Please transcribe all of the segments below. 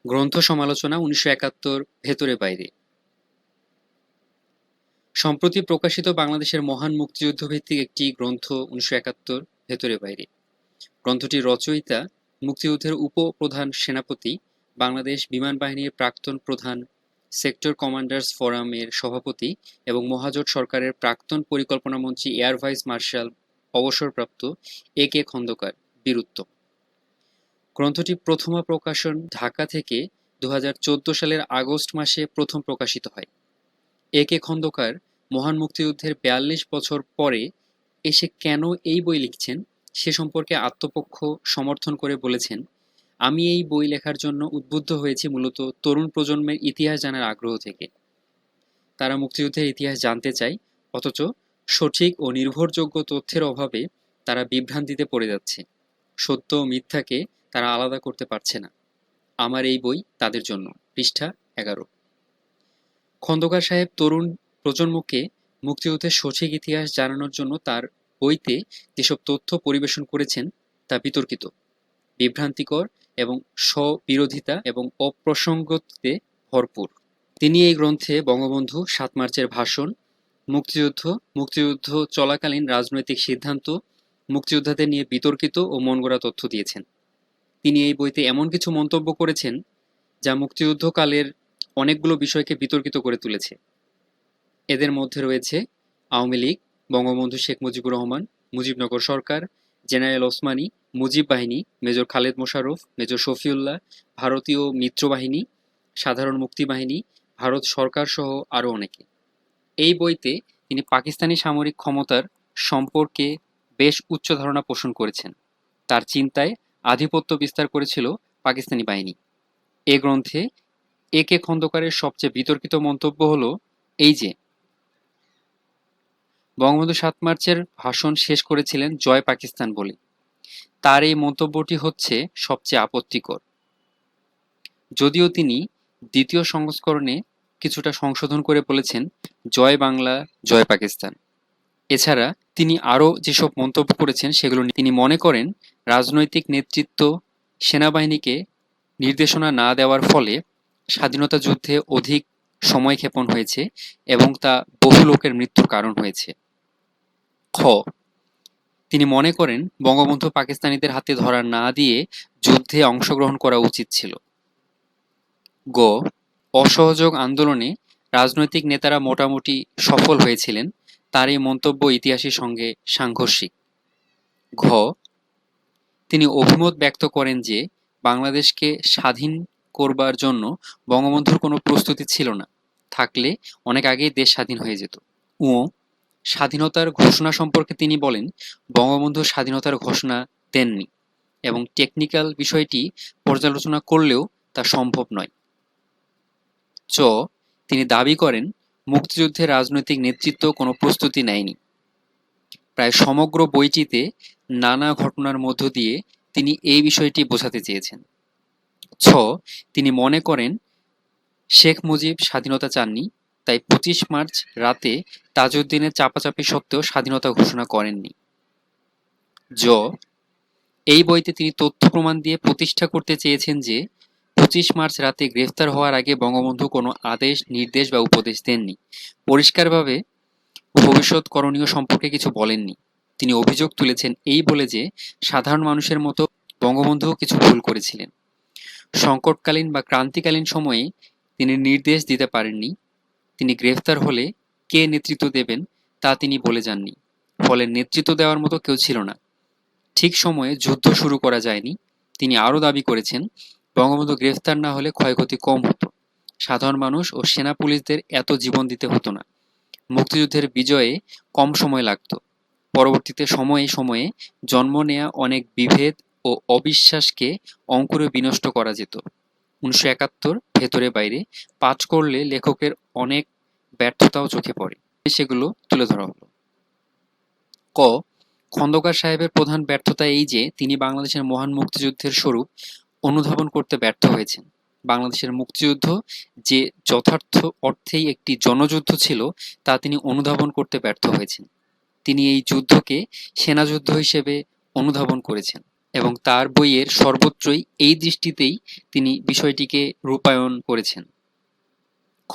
গ্রন্থ সমালোচনা ১৯৭১ ভেতরে বাইরে। সম্প্রতি প্রকাশিত বাংলাদেশের মহান মুক্তিযুদ্ধ ভিত্তিক একটি গ্রন্থ ১৯৭১ ভেতরে বাইরে। গ্রন্থটির রচয়িতা মুক্তিযুদ্ধের উপ-প্রধান সেনাপতি, বাংলাদেশ বিমান বাহিনীর প্রাক্তন প্রধান, সেক্টর কমান্ডার্স ফোরাম এর সভাপতি এবং মহাজোট সরকারের প্রাক্তন পরিকল্পনামন্ত্রী এয়ার ভাইস মার্শাল অবসরপ্রাপ্ত এ কে খন্দকার বীরুত্তম। গ্রন্থটি প্রথমা প্রকাশন ঢাকা থেকে ২০১৪ সালের আগস্ট মাসে প্রথম প্রকাশিত হয়। এ কে খন্দকার মহান মুক্তিযুদ্ধের ৪২ বছর পরে এসে কেন এই বই লিখছেন সে সম্পর্কে আত্মপক্ষ সমর্থন করে বলেছেন, আমি এই বই লেখার জন্য উদ্বুদ্ধ হয়েছি মূলত তরুণ প্রজন্মের ইতিহাস জানার আগ্রহ থেকে। তারা মুক্তিযুদ্ধের ইতিহাস জানতে চায়, অথচ সঠিক ও নির্ভরযোগ্য তথ্যের অভাবে তারা বিভ্রান্তিতে পড়ে যাচ্ছে। সত্য ও মিথ্যাকে তারা আলাদা করতে পারছে না। আমার এই বই তাদের জন্য। পৃষ্ঠা ১১। খন্দকার সাহেব তরুণ প্রজন্মকে মুক্তিযুদ্ধের সঠিক ইতিহাস জানানোর জন্য তার বইতে যেসব তথ্য পরিবেশন করেছেন তা বিতর্কিত, বিভ্রান্তিকর এবং স্ববিরোধিতা এবং অপ্রাসঙ্গিকতায় ভরপুর। তিনি এই গ্রন্থে বঙ্গবন্ধু ৭ মার্চের ভাষণ, মুক্তিযুদ্ধ, মুক্তিযুদ্ধ চলাকালীন রাজনৈতিক সিদ্ধান্ত, মুক্তিযোদ্ধাদের নিয়ে বিতর্কিত ও মনগড়া তথ্য দিয়েছেন। তিনি এই বইতে এমন কিছু মন্তব্য করেছেন যা মুক্তিযুদ্ধকালের অনেকগুলো বিষয়কে বিতর্কিত করে তুলেছে। এদের মধ্যে রয়েছে আওয়ামী লীগ, বঙ্গবন্ধু শেখ মুজিবুর রহমান, মুজিবনগর সরকার, জেনারেল ওসমানী, মুজিব বাহিনী, মেজর খালেদ মোশাররফ, মেজর শফিউল্লাহ, ভারতীয় মিত্রবাহিনী, সাধারণ মুক্তি বাহিনী, ভারত সরকার সহ আরও অনেকে। এই বইতে তিনি পাকিস্তানি সামরিক ক্ষমতার সম্পর্কে বেশ উচ্চ ধারণা পোষণ করেছেন। তার চিন্তায় আধিপত্য বিস্তার করেছিল পাকিস্তানি বাহিনী। এ গ্রন্থে এ কে খন্দকারের সবচেয়ে বিতর্কিত মন্তব্য হলো এই যে, বঙ্গবন্ধু ৭ মার্চের ভাষণ শেষ করেছিলেন জয় পাকিস্তান বলে। তার এই মন্তব্যটি হচ্ছে সবচেয়ে আপত্তিকর। যদিও তিনি দ্বিতীয় সংস্করণে কিছুটা সংশোধন করে বলেছেন জয় বাংলা, জয় পাকিস্তান। এছাড়া তিনি আরও যেসব মন্তব্য করেছেন সেগুলো তিনি মনে করেন রাজনৈতিক নেতৃত্ব সেনাবাহিনীকে নির্দেশনা না দেওয়ার ফলে স্বাধীনতা যুদ্ধে অধিক সময়ক্ষেপণ হয়েছে এবং তা বহু লোকের মৃত্যুর কারণ হয়েছে। খ, তিনি মনে করেন বঙ্গবন্ধু পাকিস্তানিদের হাতে ধরা না দিয়ে যুদ্ধে অংশগ্রহণ করা উচিত ছিল। গ, অসহযোগ আন্দোলনে রাজনৈতিক নেতারা মোটামুটি সফল হয়েছিলেন। তার এই মন্তব্য ইতিহাসের সঙ্গে সাংঘর্ষিক। ঘ, তিনি অভিমত ব্যক্ত করেন যে বাংলাদেশকে স্বাধীন করবার জন্য বঙ্গবন্ধুর কোনো প্রস্তুতি ছিল না, থাকলে অনেক আগেই দেশ স্বাধীন হয়ে যেত। ও, স্বাধীনতার ঘোষণা সম্পর্কে তিনি বলেন বঙ্গবন্ধু স্বাধীনতার ঘোষণা দেননি এবং টেকনিক্যাল বিষয়টি পর্যালোচনা করলেও তা সম্ভব নয়। চ, তিনি দাবি করেন মুক্তিযুদ্ধের রাজনৈতিক নেতৃত্ব কোনো প্রস্তুতি নেয়নি। প্রায় সমগ্র বইটিতে নানা ঘটনার মধ্য দিয়ে তিনি এই বিষয়টি বোঝাতে চেয়েছেন। ছ, তিনি মনে করেন শেখ মুজিব স্বাধীনতা চাননি, তাই ২৫ মার্চ রাতে তাজউদ্দিনের চাপাচাপি সত্ত্বেও স্বাধীনতা ঘোষণা করেননি। জ, এই বইতে তিনি তথ্য প্রমাণ দিয়ে প্রতিষ্ঠা করতে চেয়েছেন যে ২৫ মার্চ রাতে গ্রেফতার হওয়ার আগে বঙ্গবন্ধু কোনো আদেশ, নির্দেশ বা উপদেশ দেননি, পরিষ্কারভাবে ভবিষ্যৎ করণীয় সম্পর্কে কিছু বলেননি। তিনি অভিযোগ তুলেছেন এই বলে যে সাধারণ মানুষের মতো বঙ্গবন্ধুও কিছু ভুল করেছিলেন। সংকটকালীন বা ক্রান্তিকালীন সময়ে তিনি নির্দেশ দিতে পারেননি। তিনি গ্রেফতার হলে কে নেতৃত্ব দেবেন তা তিনি বলে যাননি। ফলে নেতৃত্ব দেওয়ার মতো কেউ ছিল না। ঠিক সময়ে যুদ্ধ শুরু করা যায়নি। তিনি আরও দাবি করেছেন বঙ্গবন্ধু গ্রেফতার না হলে ক্ষয়ক্ষতি কম হতো, সাধারণ মানুষ ও সেনা পুলিশদের এত জীবন দিতে হতো না, মুক্তিযুদ্ধের বিজয়ে কম সময় লাগত। পরবর্তীতে সময়ে সময়ে জন্ম নেয়া অনেক বিভেদ ও অবিশ্বাসকে অঙ্কুরে বিনষ্ট করা যেত। ১৯৭১ ভেতরে বাইরে পাঠ করলে লেখকের অনেক ব্যর্থতাও চোখে পড়ে, সেগুলো তুলে ধরা হলো। ক, খন্দকার সাহেবের প্রধান ব্যর্থতা এই যে তিনি বাংলাদেশের মহান মুক্তিযুদ্ধের স্বরূপ অনুধাবন করতে ব্যর্থ হয়েছেন। বাংলাদেশের মুক্তিযুদ্ধ যে যথার্থ অর্থেই একটি জনযুদ্ধ ছিল তা তিনি অনুধাবন করতে ব্যর্থ হয়েছেন। তিনি এই যুদ্ধকে সেনাযুদ্ধ হিসেবে অনুধাবন করেছেন। এবং তার বইয়ের সর্বত্রই এই দৃষ্টিতেই তিনি বিষয়টিকে রূপায়ণ করেছেন। খ.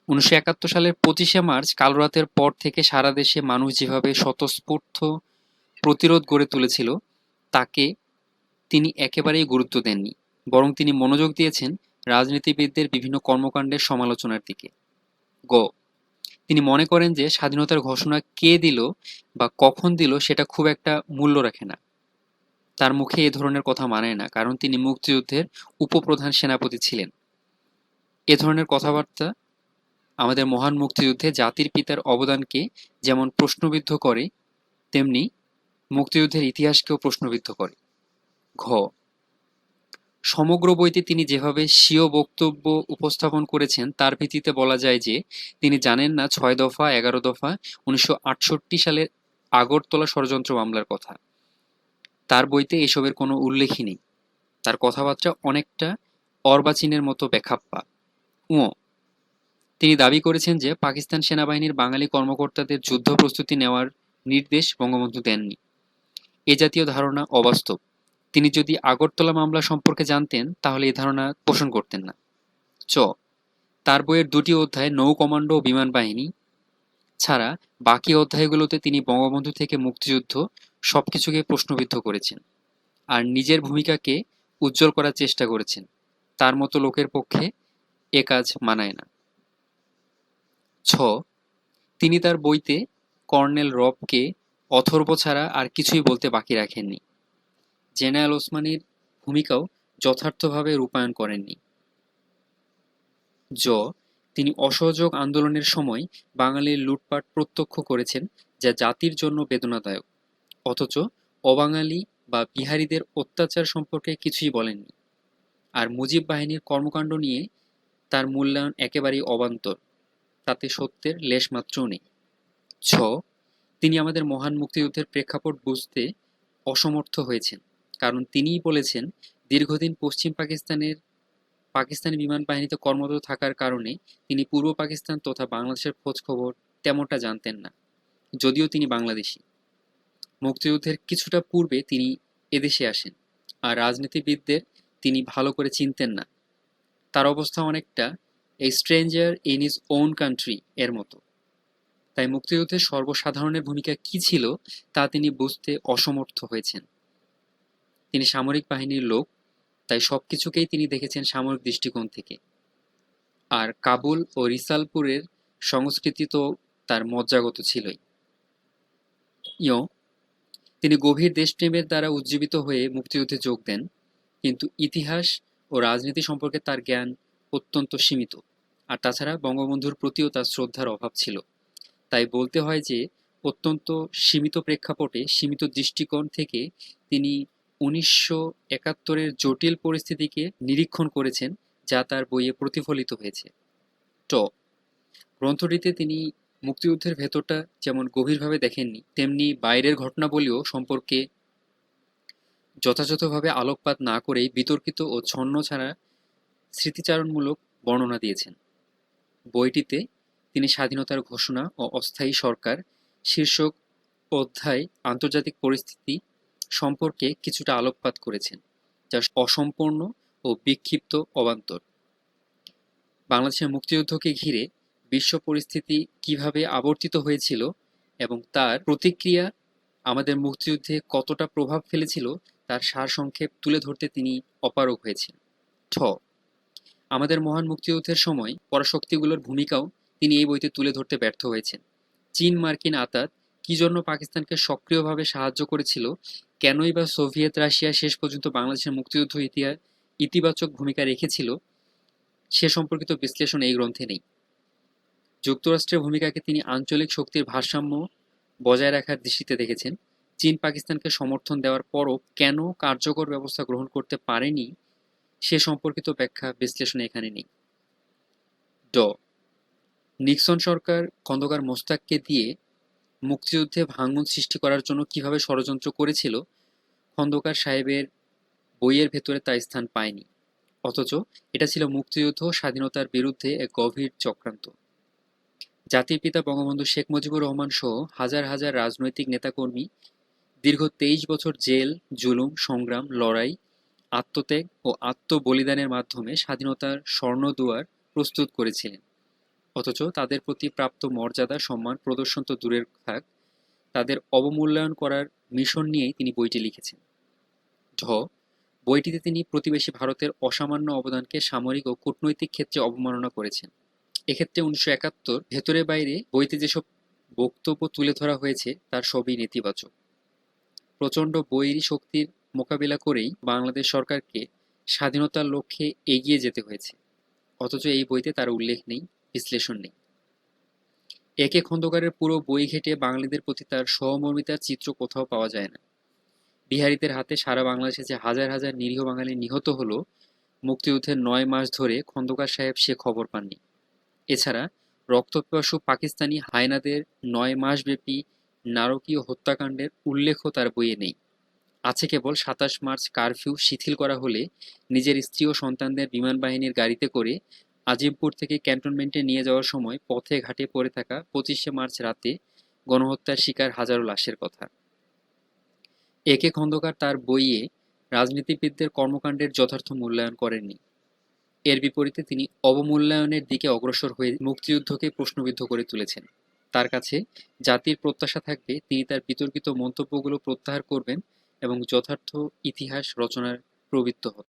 ১৯৭১ সালের ২৫শে মার্চ কালরাতের পর থেকে সারা দেশে মানুষ যেভাবে স্বতঃস্ফূর্ত প্রতিরোধ গড়ে তুলেছিল তাকে তিনি একেবারেই গুরুত্ব দেননি, বরং তিনি মনোযোগ দিয়েছেন রাজনীতিবিদদের বিভিন্ন কর্মকাণ্ডের সমালোচনার দিকে। গ. তিনি মনে করেন যে স্বাধীনতার ঘোষণা কে দিল বা কখন দিল সেটা খুব একটা মূল্য রাখে না। তার মুখে এ ধরনের কথা মানায় না, কারণ তিনি মুক্তিযুদ্ধের উপপ্রধান সেনাপতি ছিলেন। এ ধরনের কথাবার্তা আমাদের মহান মুক্তিযুদ্ধে জাতির পিতার অবদানকে যেমন প্রশ্নবিদ্ধ করে, তেমনি মুক্তিযুদ্ধের ইতিহাসকেও প্রশ্নবিদ্ধ করে। ঘ. সমগ্র বইতে তিনি যেভাবে স্বীয় বক্তব্য উপস্থাপন করেছেন তার ভিত্তিতে বলা যায় যে তিনি জানেন না ৬ দফা, ১১ দফা, ১৯৬৮ সালের আগরতলা ষড়যন্ত্র মামলার কথা। তার বইতে এসবের কোনো উল্লেখই নেই। তার কথাবার্তা অনেকটা অর্বাচীনের মতো বেখাপ্পা। ঙ. তিনি দাবি করেছেন যে পাকিস্তান সেনাবাহিনীর বাঙালি কর্মকর্তাদের যুদ্ধ প্রস্তুতি নেওয়ার নির্দেশ বঙ্গবন্ধু দেননি। এ জাতীয় ধারণা অবাস্তব। তিনি যদি আগরতলা মামলা সম্পর্কে জানতেন তাহলে এই ধারণা পোষণ করতেন না। চ. তার বইয়ের ২টি অধ্যায় নৌ কমান্ডো ও বিমান বাহিনী ছাড়া বাকি অধ্যায়গুলোতে তিনি বঙ্গবন্ধু থেকে মুক্তিযুদ্ধ সবকিছুকে প্রশ্নবিদ্ধ করেছেন আর নিজের ভূমিকাকে উজ্জ্বল করার চেষ্টা করেছেন। তার মতো লোকের পক্ষে এ কাজ মানায় না। ছ. তিনি তার বইতে কর্নেল রবকে অথর্ব ছাড়া আর কিছুই বলতে বাকি রাখেননি। জেনারেল ওসমানীর ভূমিকাও যথার্থভাবে রূপায়ণ করেননি। জ. তিনি অসহযোগ আন্দোলনের সময় বাঙালির লুটপাট প্রত্যক্ষ করেছেন, যা জাতির জন্য বেদনাদায়ক, অথচ অবাঙালি বা বিহারীদের অত্যাচার সম্পর্কে কিছুই বলেননি। আর মুজিব বাহিনীর কর্মকাণ্ড নিয়ে তার মূল্যায়ন একেবারেই অবান্তর, তাতে সত্যের লেশমাত্রও নেই। ছ. তিনি আমাদের মহান মুক্তিযুদ্ধের প্রেক্ষাপট বুঝতে অসমর্থ হয়েছেন, কারণ তিনিই বলেছেন দীর্ঘদিন পশ্চিম পাকিস্তানি বিমান বাহিনীতে কর্মরত থাকার কারণে তিনি পূর্ব পাকিস্তান তথা বাংলাদেশের খোঁজ খবর তেমনটা জানতেন না, যদিও তিনি বাংলাদেশী। মুক্তিযুদ্ধের কিছুটা পূর্বে তিনি এদেশে আসেন, আর রাজনীতিবিদদের তিনি ভালো করে চিনতেন না। তার অবস্থা অনেকটা a stranger in his own country এর মতো। তাই মুক্তিযুদ্ধের সর্বসাধারণের ভূমিকা কি ছিল তা তিনি বুঝতে অসমর্থ হয়েছেন। তিনি সামরিক বাহিনীর লোক, তাই সবকিছুকেই তিনি দেখেছেন সামরিক দৃষ্টিকোণ থেকে। আর কাবুল ও রিসালপুরের সংস্কৃতি তো তার মজ্জাগত ছিলই। ইয়. তিনি গভীর দেশপ্রেমের দ্বারা উজ্জীবিত হয়ে মুক্তিযুদ্ধে যোগ দেন, কিন্তু ইতিহাস ও রাজনীতি সম্পর্কে তার জ্ঞান অত্যন্ত সীমিত, আর তাছাড়া বঙ্গবন্ধুর প্রতিও তার শ্রদ্ধার অভাব ছিল। তাই বলতে হয় যে অত্যন্ত সীমিত প্রেক্ষাপটে সীমিত দৃষ্টিকোণ থেকে তিনি ১৯৭১-এর জটিল পরিস্থিতিকে নিরীক্ষণ করেছেন, যা তার বইয়ে প্রতিফলিত হয়েছে। ট. গ্রন্থটিতে তিনি মুক্তিযুদ্ধের ভেতরটা যেমন গভীরভাবে দেখেননি, তেমনি বাইরের ঘটনাবলীও সম্পর্কে যথাযথভাবে আলোকপাত না করেই বিতর্কিত ও ছন্নছাড়া স্মৃতিচারণমূলক বর্ণনা দিয়েছেন। বইটিতে তিনি স্বাধীনতার ঘোষণা ও অস্থায়ী সরকার শীর্ষক অধ্যায় আন্তর্জাতিক পরিস্থিতি সম্পর্কে কিছুটা আলোকপাত করেছেন, যা অসম্পূর্ণ ও বিক্ষিপ্ত অবান্তর। বাংলাদেশের মুক্তিযুদ্ধকে ঘিরে বিশ্ব পরিস্থিতি কিভাবে আবর্তিত হয়েছিল এবং তার প্রতিক্রিয়া আমাদের মুক্তিযুদ্ধে কতটা প্রভাব ফেলেছিল তার সারসংক্ষেপ তুলে ধরতে তিনি অপারগ হয়েছেন। ঠ. আমাদের মহান মুক্তিযুদ্ধের সময় পরাশক্তিগুলোর ভূমিকাও তিনি এই বইতে তুলে ধরতে ব্যর্থ হয়েছেন। চীন মার্কিন আঁতাত কি জন্য পাকিস্তানকে সক্রিয়ভাবে সাহায্য করেছিল, কেনই বা সোভিয়েত রাশিয়া শেষ পর্যন্ত বাংলাদেশের মুক্তিযুদ্ধ ইতিবাচক ভূমিকা রেখেছিল, সে সম্পর্কিত বিশ্লেষণ এই গ্রন্থে নেই। যুক্তরাষ্ট্রের ভূমিকাকে তিনি আঞ্চলিক শক্তির ভারসাম্য বজায় রাখার দৃষ্টিতে দেখেছেন। চীন পাকিস্তানকে সমর্থন দেওয়ার পরও কেন কার্যকর ব্যবস্থা গ্রহণ করতে পারেনি সে সম্পর্কিত ব্যাখ্যা বিশ্লেষণ এখানে নেই। ড. নিক্সন সরকার খন্দকার মোশতাককে দিয়ে মুক্তিযুদ্ধে ভাঙন সৃষ্টি করার জন্য কিভাবে ষড়যন্ত্র করেছিল, খন্দকার সাহেবের বইয়ের ভেতরে তা স্থান পায়নি, অথচ এটা ছিল মুক্তিযুদ্ধ ও স্বাধীনতার বিরুদ্ধে এক গভীর চক্রান্ত। জাতির পিতা বঙ্গবন্ধু শেখ মুজিবুর রহমান সহ হাজার হাজার রাজনৈতিক নেতাকর্মী দীর্ঘ ২৩ বছর জেল, জুলুম, সংগ্রাম, লড়াই, আত্মত্যাগ ও আত্মবলিদানের মাধ্যমে স্বাধীনতার স্বর্ণদুয়ার প্রস্তুত করেছিলেন। অথচ তাদের প্রতি প্রাপ্ত মর্যাদা, সম্মান প্রদর্শন তো দূরের থাক, তাদের অবমূল্যায়ন করার মিশন নিয়েই তিনি বইটি লিখেছেন। ঢ. বইটিতে তিনি প্রতিবেশী ভারতের অসামান্য অবদানকে সামরিক ও কূটনৈতিক ক্ষেত্রে অবমাননা করেছেন। এক্ষেত্রে ১৯৭১ ভেতরে বাইরে বইতে যেসব বক্তব্য তুলে ধরা হয়েছে তার সবই নেতিবাচক। প্রচণ্ড বৈরী শক্তির মোকাবিলা করেই বাংলাদেশ সরকারকে স্বাধীনতার লক্ষ্যে এগিয়ে যেতে হয়েছে। অথচ এই বইতে তার উল্লেখ নেই, বিশ্লেষণ নেই। একে খন্দকারের পুরো বই ঘেঁটে বাঙালিদের প্রতি তার সহমর্মিতার চিত্র কোথাও পাওয়া যায় না। বিহারীদের হাতে সারা বাংলাদেশে যে হাজার হাজার নিরীহ বাঙালি নিহত হলো, মুক্তিযুদ্ধের ৯ মাস ধরে খন্দকার সাহেব সে খবর পাননি। এছাড়া রক্তপিপাসু পাকিস্তানি হায়নাদের ৯ মাসব্যাপী নারকীয় হত্যাকাণ্ডের উল্লেখও তার বইয়ে নেই। আছে কেবল ২৭ মার্চ কারফিউ শিথিল করা হলে নিজের স্ত্রী ও সন্তানদের বিমানবাহিনীর গাড়িতে করে আজিমপুর থেকে ক্যান্টনমেন্টে নিয়ে যাওয়ার সময় পথে ঘাটে পড়ে থাকা ২৫শে মার্চ রাতে গণহত্যার শিকার হাজারো লাশের কথা। একে খন্দকার তার বইয়ে রাজনীতিবিদদের কর্মকাণ্ডের যথার্থ মূল্যায়ন করেননি। এর বিপরীতে তিনি অবমূল্যায়নের দিকে অগ্রসর হয়ে মুক্তিযুদ্ধকে প্রশ্নবিদ্ধ করে তুলেছেন। তার কাছে জাতির প্রত্যাশা থাকবে তিনি তার বিতর্কিত মন্তব্যগুলো প্রত্যাহার করবেন এবং যথার্থ ইতিহাস রচনার প্রবৃত্ত হবেন।